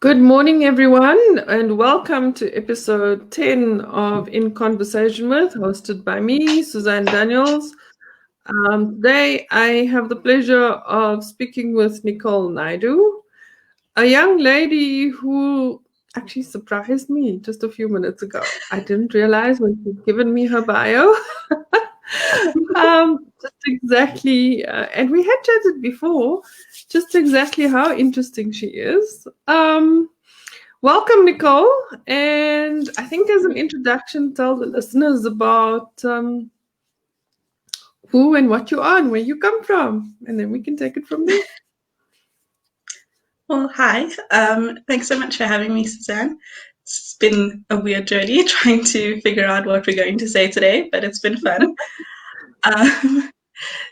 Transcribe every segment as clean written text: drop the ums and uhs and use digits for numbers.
Good morning, everyone, and welcome to episode 10 of In Conversation With, hosted by me, Suzanne Daniels. Today, I have the pleasure of speaking with Nicole Naidu, a young lady who actually surprised me just a few minutes ago. I didn't realize when she'd given me her bio. Just exactly, and we had chatted before, just exactly how interesting she is. Welcome, Nicole. And I think as an introduction, tell the listeners about who and what you are and where you come from, and then we can take it from there. Well, hi. Thanks so much for having me, Suzanne. It's been a weird journey trying to figure out what we're going to say today, but it's been fun.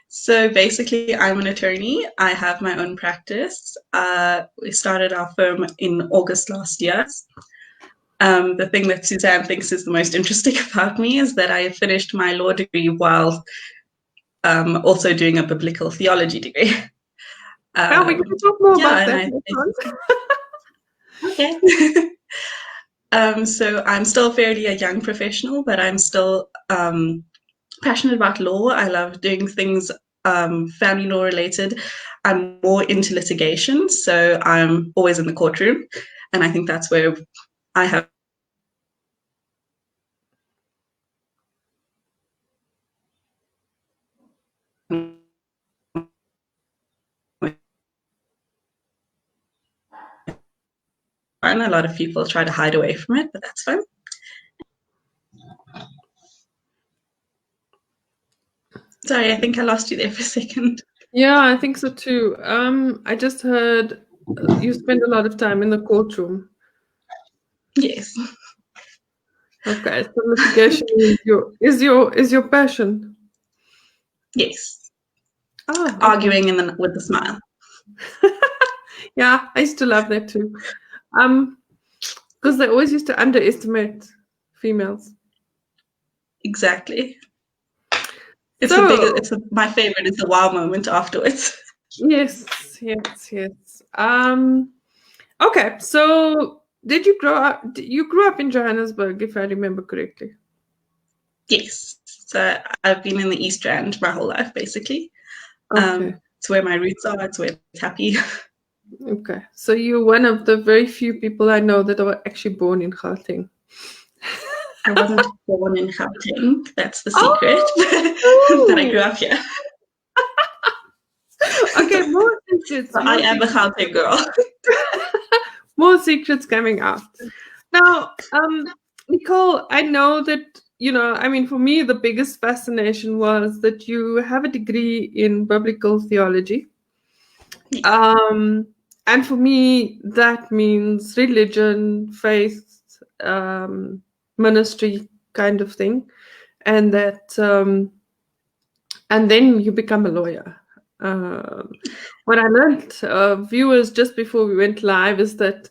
So basically, I'm an attorney. I have my own practice. We started our firm in August last year. The thing that Suzanne thinks is the most interesting about me is that I finished my law degree while also doing a biblical theology degree. We can talk more about that. Okay. So I'm still fairly a young professional, but I'm still passionate about law. I love doing things family law related. I'm more into litigation, so I'm always in the courtroom, and I think that's where I have fun. A lot of people try to hide away from it, but that's fun. Sorry, I think I lost you there for a second. Yeah, I think so too. I just heard you spend a lot of time in the courtroom. Yes. Okay, so litigation is your passion. Yes. Okay. Arguing with a smile. Yeah, I used to love that too. Because they always used to underestimate females. Exactly. My favorite is the wow moment afterwards. Yes. Okay, so did you grow up? You grew up in Johannesburg, if I remember correctly. Yes. So I've been in the East Rand my whole life, basically. Okay. It's where my roots are. It's where it's happy. Okay, so you're one of the very few people I know that were actually born in Gauteng. I wasn't born in Gauteng. That's the secret. But I grew up here. Okay, more secrets. I am a Gauteng girl. More secrets coming out. Now, Nicole, I know that, for me, the biggest fascination was that you have a degree in biblical theology. And for me, that means religion, faith, ministry kind of thing. And that, and then you become a lawyer. What I learned, viewers, just before we went live, is that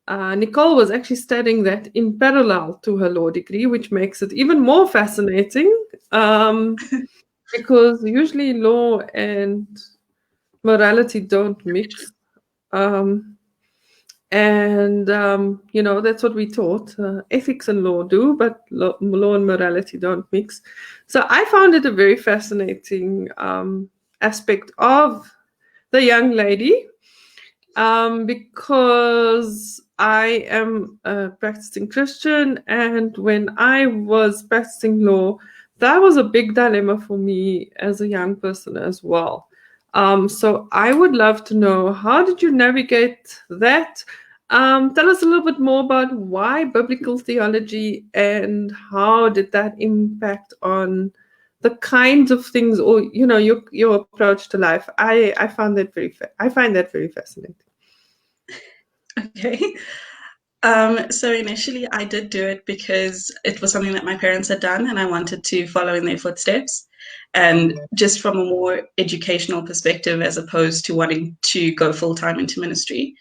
Nicole was actually studying that in parallel to her law degree, which makes it even more fascinating, because usually law and morality don't mix. That's what we taught. Ethics and law do, but law and morality don't mix. So I found it a very fascinating aspect of the young lady, because I am a practicing Christian, and when I was practicing law, that was a big dilemma for me as a young person as well. So I would love to know, how did you navigate that? Tell us a little bit more about why biblical theology, and how did that impact on the kinds of things, or your approach to life. I find that very fascinating. Okay. So initially I did do it because it was something that my parents had done and I wanted to follow in their footsteps. And just from a more educational perspective, as opposed to wanting to go full-time into ministry,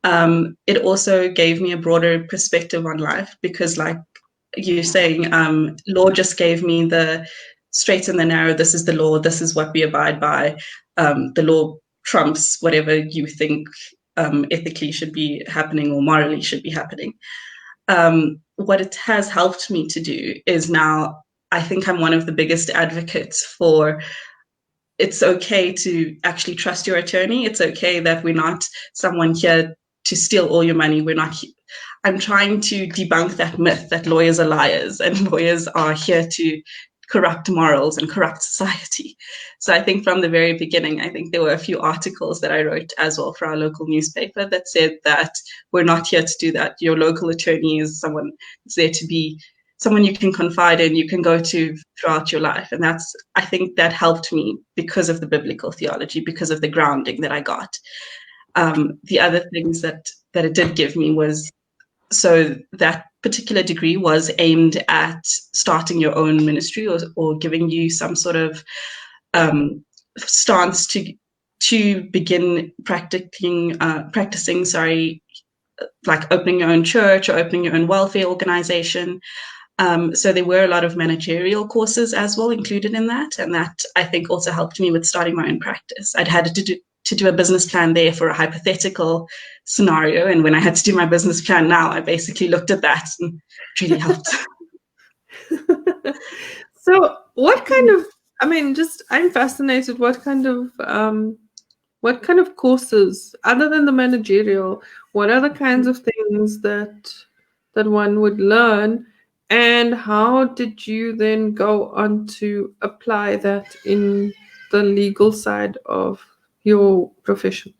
it also gave me a broader perspective on life, because like you're saying, law just gave me the straight and the narrow. This is the law. This is what we abide by. The law trumps whatever you think ethically should be happening or morally should be happening. What it has helped me to do is now I think I'm one of the biggest advocates for it's okay to actually trust your attorney. It's okay that we're not someone here to steal all your money. We're not. I'm trying to debunk that myth that lawyers are liars and lawyers are here to corrupt morals and corrupt society. So I think from the very beginning, I think there were a few articles that I wrote as well for our local newspaper that said that we're not here to do that. Your local attorney is someone that's there to be someone you can confide in, you can go to throughout your life. And that's, I think that helped me because of the biblical theology, because of the grounding that I got. The other things that it did give me was, so that particular degree was aimed at starting your own ministry or giving you some sort of stance to begin practicing, like opening your own church or opening your own welfare organization. So there were a lot of managerial courses as well included in that. And that I think also helped me with starting my own practice. I'd had to do a business plan there for a hypothetical scenario. And when I had to do my business plan now, I basically looked at that and it really helped. So what kind of, I'm fascinated, what kind of courses, other than the managerial, what are the kinds of things that one would learn? And how did you then go on to apply that in the legal side of your profession?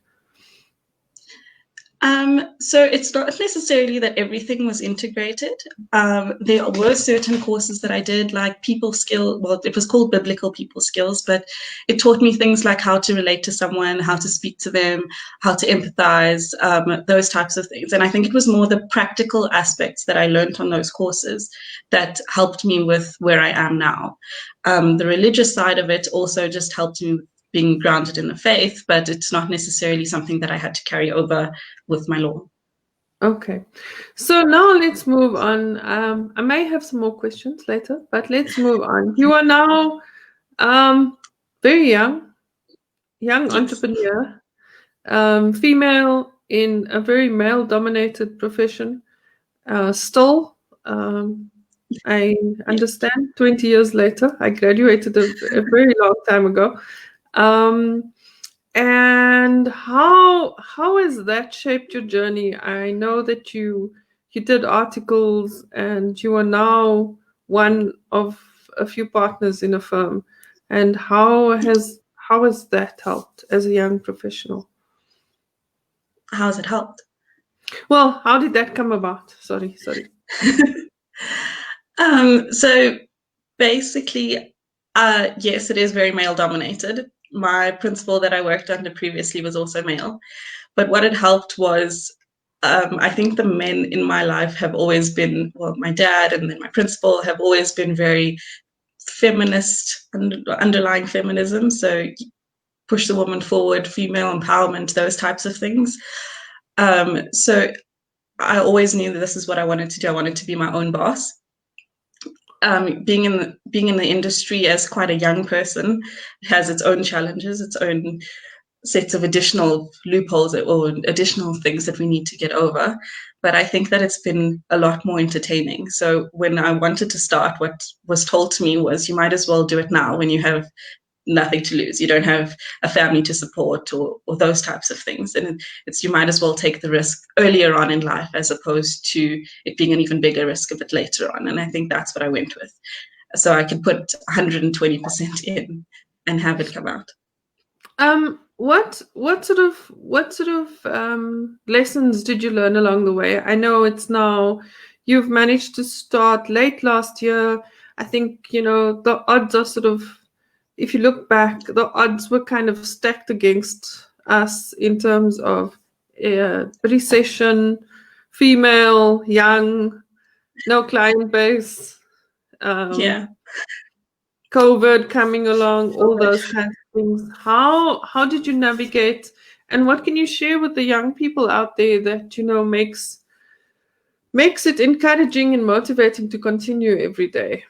So it's not necessarily that everything was integrated. There were certain courses that I did, like people skill. Well, it was called biblical people skills, but it taught me things like how to relate to someone, how to speak to them, how to empathize, those types of things. And I think it was more the practical aspects that I learned on those courses that helped me with where I am now. The religious side of it also just helped me being grounded in the faith, but it's not necessarily something that I had to carry over with my law. Okay, so now let's move on. I may have some more questions later, but let's move on. You are now very young Yes. entrepreneur, female in a very male-dominated profession. Still, I understand 20 years later, I graduated a very long time ago. And how has that shaped your journey? I know that you did articles and you are now one of a few partners in a firm. And how has that helped as a young professional? How has it helped? Well, how did that come about? Sorry. So basically, yes, it is very male dominated. My principal that I worked under previously was also male. But what it helped was, I think the men in my life have always been, well, my dad and then my principal have always been very feminist, underlying feminism. So push the woman forward, female empowerment, those types of things. So I always knew that this is what I wanted to do. I wanted to be my own boss. Being in the industry as quite a young person has its own challenges, its own sets of additional loopholes or additional things that we need to get over. But I think that it's been a lot more entertaining. So when I wanted to start, what was told to me was you might as well do it now when you have nothing to lose. You don't have a family to support or those types of things. And it's you might as well take the risk earlier on in life as opposed to it being an even bigger risk a bit later on. And I think that's what I went with. So I could put 120% in and have it come out. What sort of lessons did you learn along the way? I know it's now you've managed to start late last year. I think, the odds are sort of, if you look back, the odds were kind of stacked against us in terms of recession, female, young, no client base, Yeah. COVID coming along, all those kinds of things. How did you navigate, and what can you share with the young people out there that makes it encouraging and motivating to continue every day?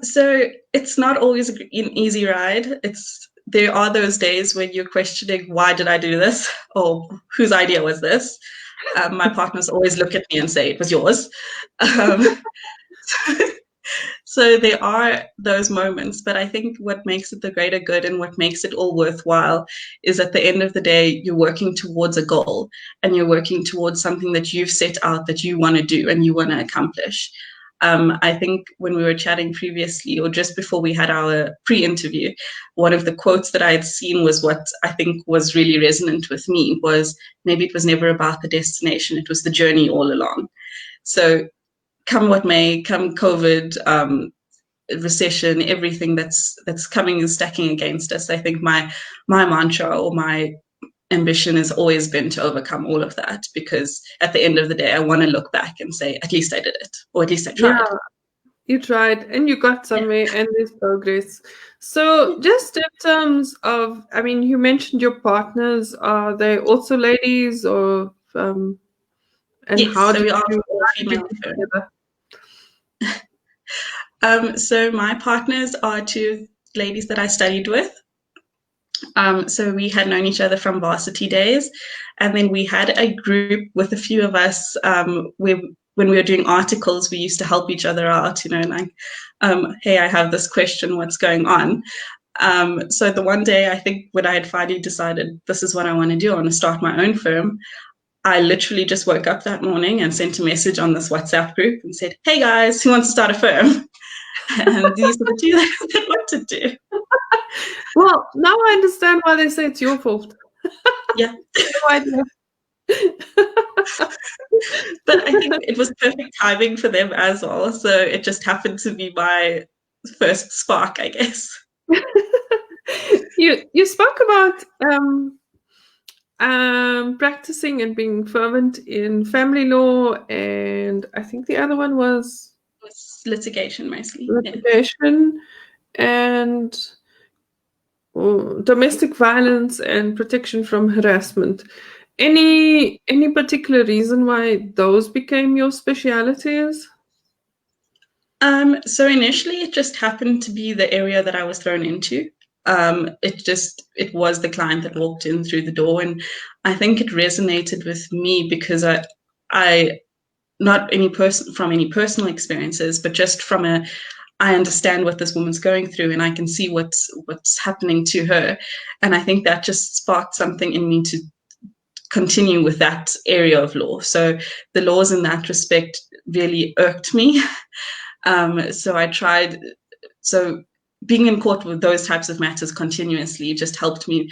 So it's not always an easy ride. It's there are those days when you're questioning, why did I do this? Or whose idea was this? My partners always look at me and say, it was yours. Um, so there are those moments, but I think what makes it the greater good and what makes it all worthwhile is at the end of the day, you're working towards a goal and you're working towards something that you've set out that you want to do and you want to accomplish. I think when we were chatting previously, or just before we had our pre-interview, one of the quotes that I had seen was what I think was really resonant with me was, maybe it was never about the destination, it was the journey all along. So come what may, come COVID, recession, everything that's coming and stacking against us, I think my mantra or my ambition has always been to overcome all of that, because at the end of the day, I want to look back and say, at least I did it, or at least I tried. Yeah, you tried and you got somewhere, and there's progress. So just in terms of, I mean, you mentioned your partners, are they also ladies, or and Yes, how so did we are you all female. get together? So my partners are two ladies that I studied with. So we had known each other from varsity days, and then we had a group with a few of us where when we were doing articles, we used to help each other out, like, hey, I have this question, what's going on? So the one day, I think when I had finally decided this is what I want to do, I want to start my own firm, I literally just woke up that morning and sent a message on this WhatsApp group and said, hey guys, who wants to start a firm? And these are the two that wanted to. Well, now I understand why they say it's your fault. Yeah. No idea. But I think it was perfect timing for them as well. So it just happened to be my first spark, I guess. You spoke about practicing and being fervent in family law, and I think the other one was It was litigation mostly. litigation, and domestic violence and protection from harassment. Any particular reason why those became your specialities? So initially, it just happened to be the area that I was thrown into. It was the client that walked in through the door, and I think it resonated with me because I not any person from any personal experiences, but just from I understand what this woman's going through, and I can see what's happening to her, and I think that just sparked something in me to continue with that area of law. So the laws in that respect really irked me. So I tried. So being in court with those types of matters continuously just helped me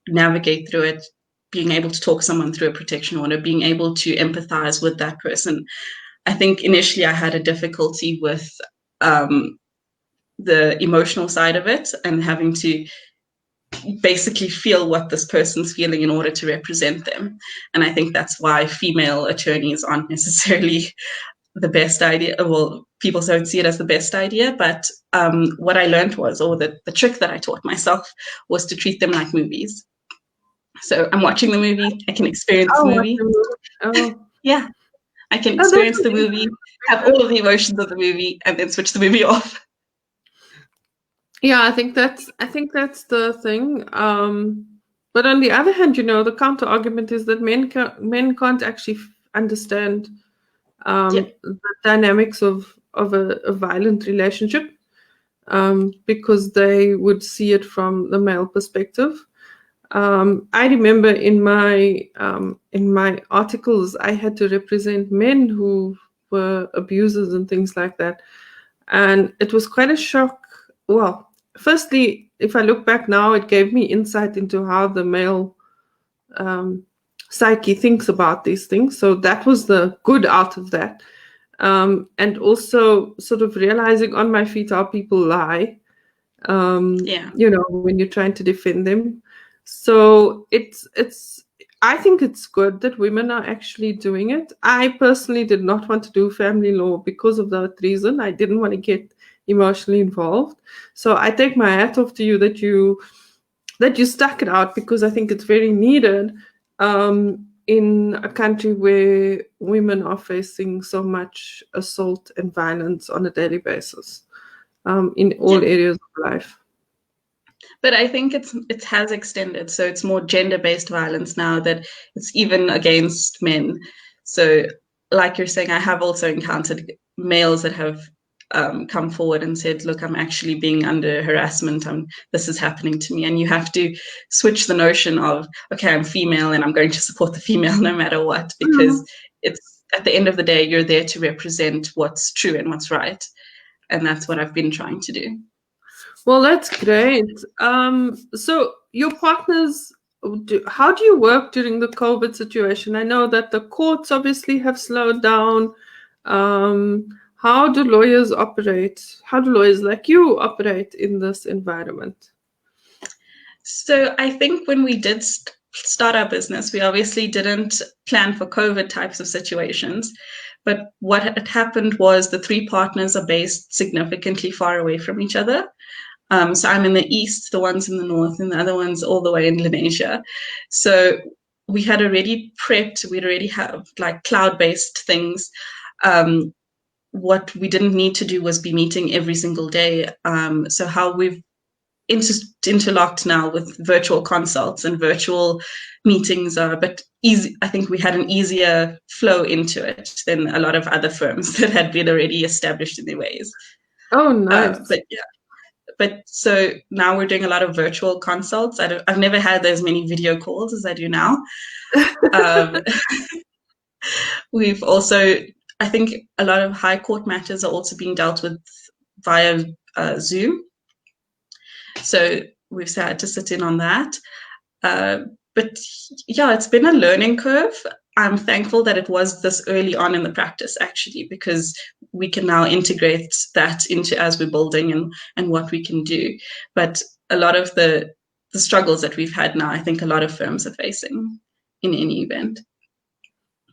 navigate through it. Being able to talk someone through a protection order, being able to empathize with that person. I think initially I had a difficulty with the emotional side of it and having to basically feel what this person's feeling in order to represent them. And I think that's why female attorneys aren't necessarily the best idea. Well, people don't see it as the best idea, but what I learned was, or the trick that I taught myself was to treat them like movies. So I'm watching the movie, I can experience the movie. Yeah, I can experience the movie, have all of the emotions of the movie, and then switch the movie off. Yeah, I think that's the thing. But on the other hand, the counter argument is that men can't actually understand the dynamics of a violent relationship, because they would see it from the male perspective. I remember in my articles, I had to represent men who were abusers and things like that, and it was quite a shock. Well, firstly, if I look back now, it gave me insight into how the male psyche thinks about these things. So that was the good out of that. And also sort of realizing on my feet how people lie, when you're trying to defend them. So I think it's good that women are actually doing it. I personally did not want to do family law because of that reason. I didn't want to get emotionally involved. So I take my hat off to you that you stuck it out, because I think it's very needed in a country where women are facing so much assault and violence on a daily basis, in all areas of life. But I think it has extended, so it's more gender-based violence now, that it's even against men. So, like you're saying, I have also encountered males that have come forward and said, "Look, I'm actually being under harassment. This is happening to me," and you have to switch the notion of, "Okay, I'm female and I'm going to support the female no matter what," because it's at the end of the day, you're there to represent what's true and what's right, and that's what I've been trying to do. Well, that's great. So your partners, how do you work during the COVID situation? I know that the courts obviously have slowed down. How do lawyers operate? How do lawyers like you operate in this environment? So I think when we did start our business, we obviously didn't plan for COVID types of situations. But what had happened was the three partners are based significantly far away from each other. So I'm in the east, the one's in the north, and the other one's all the way in Indonesia. So we had already prepped, we'd already have like cloud-based things. What we didn't need to do was be meeting every single day. So how we've interlocked now with virtual consults and virtual meetings are a bit easy. I think we had an easier flow into it than a lot of other firms that had been already established in their ways. Oh, nice. But so now we're doing a lot of virtual consults. I've never had as many video calls as I do now. We've also, I think a lot of high court matters are also being dealt with via Zoom. So we've had to sit in on that. But yeah, it's been a learning curve. I'm thankful that it was this early on in the practice, actually, because we can now integrate that into as we're building and what we can do. But a lot of the struggles that we've had now, I think a lot of firms are facing in any event.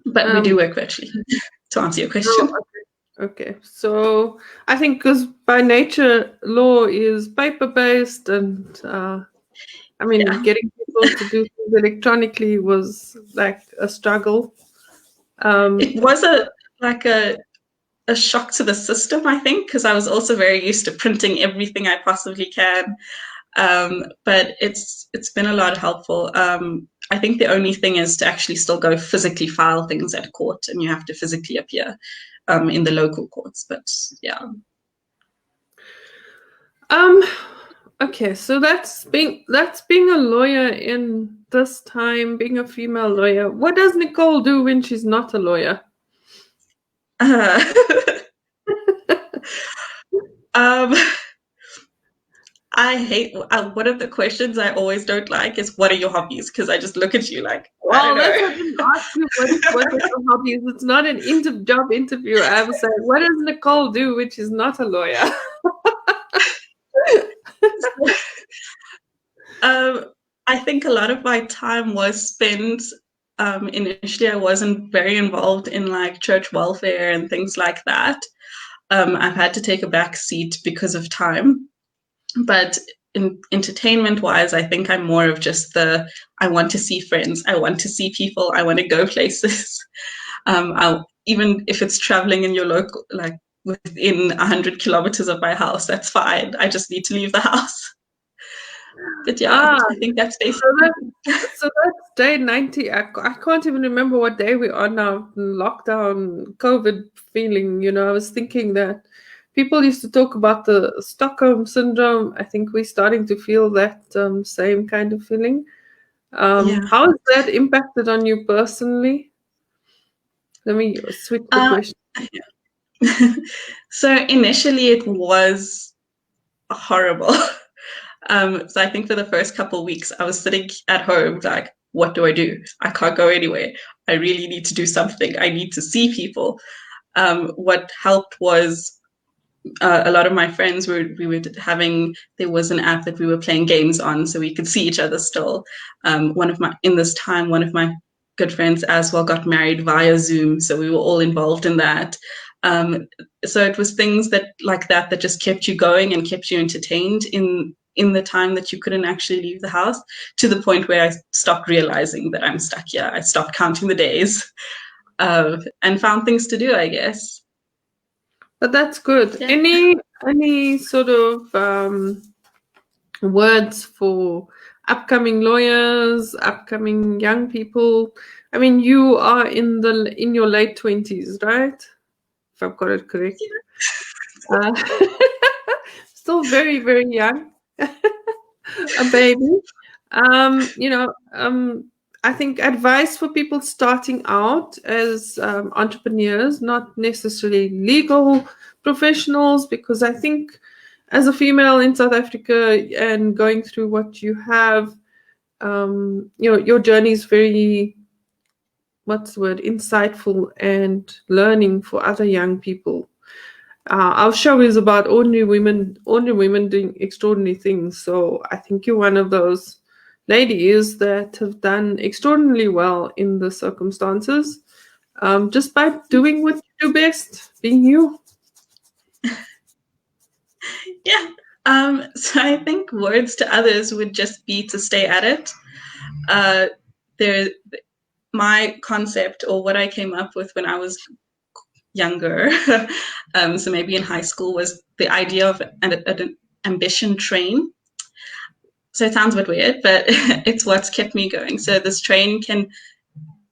But we do work virtually, to answer your question. Okay, so I think because by nature law is paper-based, and I mean, getting people to do things electronically was like a struggle. It was a shock to the system, I think, because I was also very used to printing everything I possibly can. But it's been a lot helpful. I think the only thing is to actually still go physically file things at court, and you have to physically appear in the local courts. But yeah. Okay, so that's being a lawyer in this time, being a female lawyer. What does Nicole do when she's not a lawyer? I hate one of the questions I always don't like is, what are your hobbies? Because I just look at you like, well, that's what I didn't ask you. What are your hobbies? It's not an job interview. I would say, what does Nicole do when she's not a lawyer? I think a lot of my time was spent. Initially, I wasn't very involved in like church welfare and things like that. I've had to take a back seat because of time. But in entertainment-wise, I think I'm more of just I want to see friends, I want to see people, I want to go places. Even if it's traveling in your local, like within 100 kilometers of my house, that's fine. I just need to leave the house. But yeah, I think that's basically. So that's day 90. I can't even remember what day we are now. Lockdown, COVID feeling. I was thinking that people used to talk about the Stockholm syndrome. I think we're starting to feel that same kind of feeling. How has that impacted on you personally? Let me switch the question. So initially it was horrible. So I think for the first couple of weeks, I was sitting at home like, what do? I can't go anywhere. I really need to do something. I need to see people. What helped was a lot of my friends there was an app that we were playing games on, so we could see each other still. One of my good friends as well got married via Zoom, so we were all involved in that. So it was things that just kept you going and kept you entertained in the time that you couldn't actually leave the house, to the point where I stopped realizing that I'm stuck here. I stopped counting the days and found things to do, I guess. But that's good. Yeah. Any sort of words for upcoming lawyers, upcoming young people? I mean, you are in your late 20s, right? If I've got it correct. Uh, still very, very young, a baby. You know, I think advice for people starting out as entrepreneurs, not necessarily legal professionals, because I think as a female in South Africa and going through what you have, you know, your journey is very, what's the word, insightful and learning for other young people. Our show is about ordinary women doing extraordinary things. So I think you're one of those ladies that have done extraordinarily well in the circumstances, just by doing what you do best, being you. Yeah. So I think words to others would just be to stay at it. There, my concept, or what I came up with when I was younger, so maybe in high school, was the idea of an ambition train. So it sounds a bit weird, but it's what's kept me going. So this train can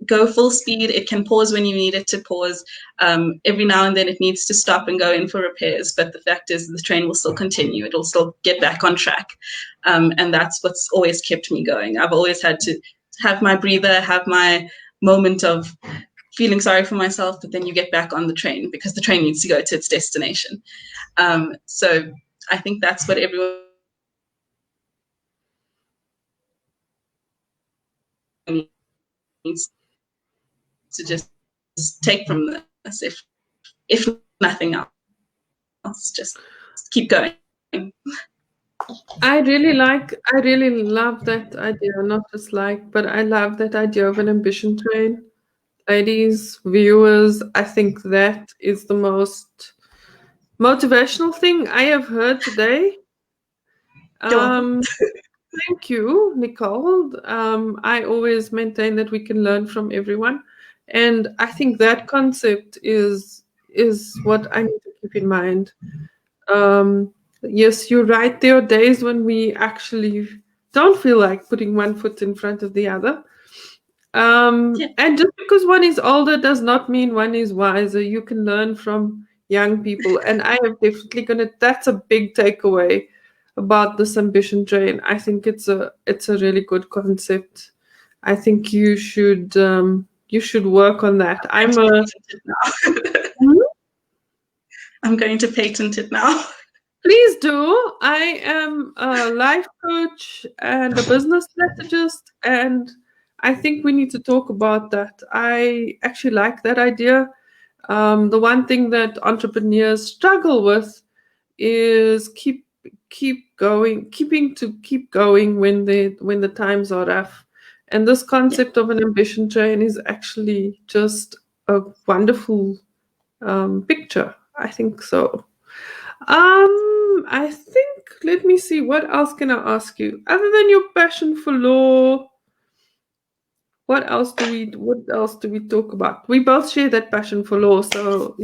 go full speed. It can pause when you need it to pause. Every now and then it needs to stop and go in for repairs. But the fact is the train will still continue. It'll still get back on track. And that's what's always kept me going. I've always had to have my breather, have my moment of feeling sorry for myself, but then you get back on the train because the train needs to go to its destination. So I think that's what everyone needs to just take from this, if nothing else, just keep going. I really love that idea, not just like, but I love that idea of an ambition train. Ladies, viewers, I think that is the most motivational thing I have heard today. You're welcome. Thank you, Nicole. I always maintain that we can learn from everyone, and I think that concept is what I need to keep in mind. Yes, you're right. There are days when we actually don't feel like putting one foot in front of the other. Yeah. And just because one is older does not mean one is wiser. You can learn from young people. And I have definitely that's a big takeaway about this ambition train. I think it's a really good concept. I think you should work on that. I'm a I'm going to patent it now. Please do. I am a life coach and a business strategist, and I think we need to talk about that. I actually like that idea. The one thing that entrepreneurs struggle with is keep going, keep going when the times are rough. And this Yeah. concept of an ambition train is actually just a wonderful picture. I think so. I think, let me see, what else can I ask you? Other than your passion for law, what else do we talk about? We both share that passion for law, so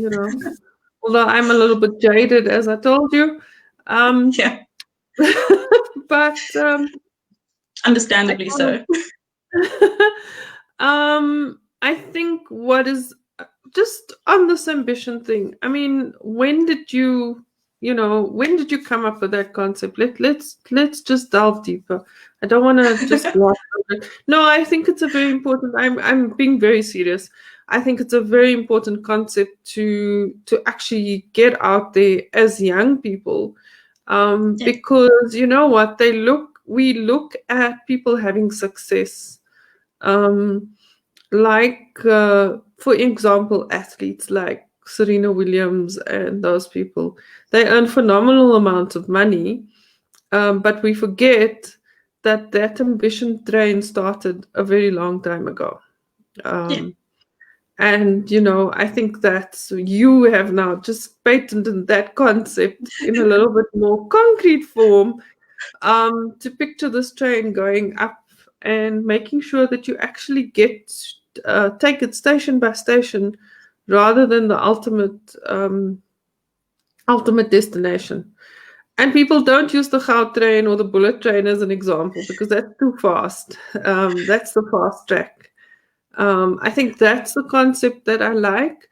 although I'm a little bit jaded, as I told you. Um, Yeah. but I Understandably so. I think what is just on this ambition thing. I mean, when did you come up with that concept? Let's just delve deeper. I don't want to just gloss over it. No, I think it's a very important. I'm being very serious. I think it's a very important concept to actually get out there as young people, Yeah. because you know what we look at people having success, um, for example, athletes like Serena Williams and those people. They earn phenomenal amounts of money, but we forget that ambition train started a very long time ago. Yeah. Um, and I think that you have now just patented that concept in a little bit more concrete form, to picture this train going up and making sure that you actually take it station by station rather than the ultimate destination. And people don't use the Gautrain or the bullet train as an example because that's too fast. That's the fast track. I think that's the concept that I like,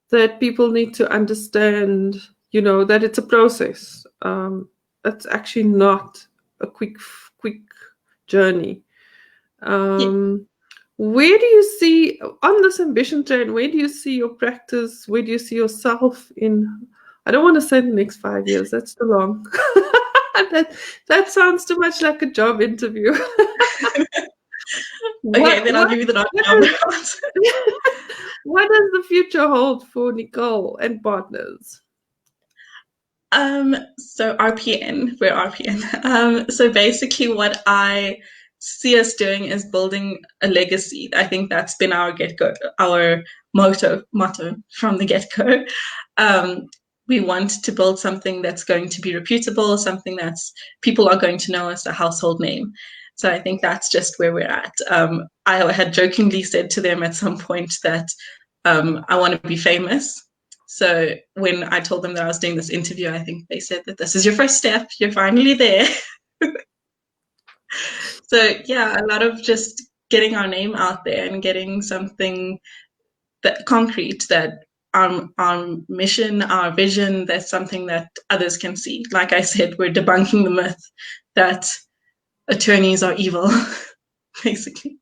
that people need to understand, that it's a process. It's actually not a quick journey. Yeah. Where do you see, on this ambition train, where do you see your practice? Where do you see yourself in, I don't want to say the next 5 years, that's too long. that sounds too much like a job interview. Okay, what, then I'll what, give you the what, non-job is, answer. what does the future hold for Nicole and partners? So RPN, we're RPN. So basically what I see us doing is building a legacy. I think that's been our our motto from the get-go. We want to build something that's going to be reputable, something that's people are going to know as a household name. So I think that's just where we're at. I had jokingly said to them at some point that I want to be famous. So when I told them that I was doing this interview, I think they said that this is your first step. You're finally there. So yeah, a lot of just getting our name out there and getting something that concrete, that our mission, our vision, that's something that others can see. Like I said, we're debunking the myth that attorneys are evil, basically.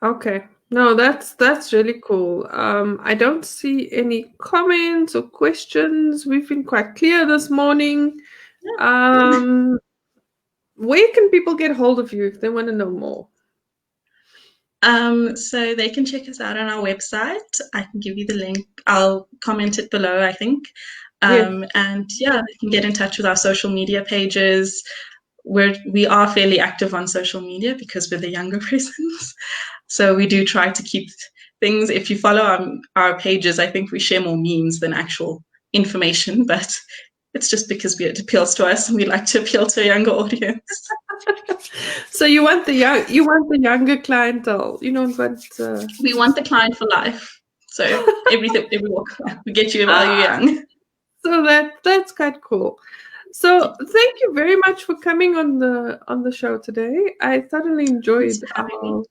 Okay. No, that's really cool. I don't see any comments or questions. We've been quite clear this morning. Um, where can people get hold of you if they want to know more? So they can check us out on our website. I can give you the link. I'll comment it below, I think. Yes. And yeah, they can get in touch with our social media pages. We are fairly active on social media because we're the younger persons. So we do try to keep things. If you follow our pages, I think we share more memes than actual information, but it's just because it appeals to us and we like to appeal to a younger audience. So you want the younger clientele. You don't want. We want the client for life. So every walk of life, we get you while you're Ah, young. so that's quite cool. So thank you very much for coming on the show today. I thoroughly Thanks enjoyed for having me.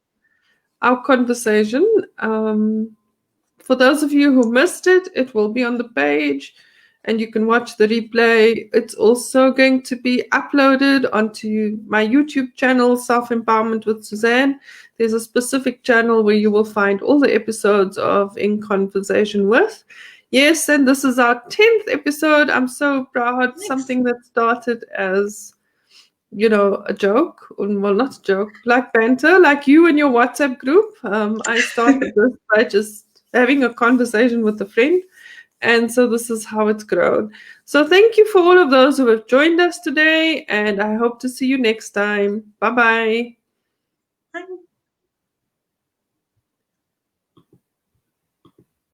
our conversation. For those of you who missed it, it will be on the page and you can watch the replay. It's also going to be uploaded onto my YouTube channel, Self Empowerment with Suzanne. There's a specific channel where you will find all the episodes of In Conversation With. Yes, and this is our 10th episode. I'm so proud. Thanks. Something that started as a joke, well, not a joke, like banter, like you and your WhatsApp group. I started this by just having a conversation with a friend. And so this is how it's grown. So thank you for all of those who have joined us today. And I hope to see you next time. Bye-bye.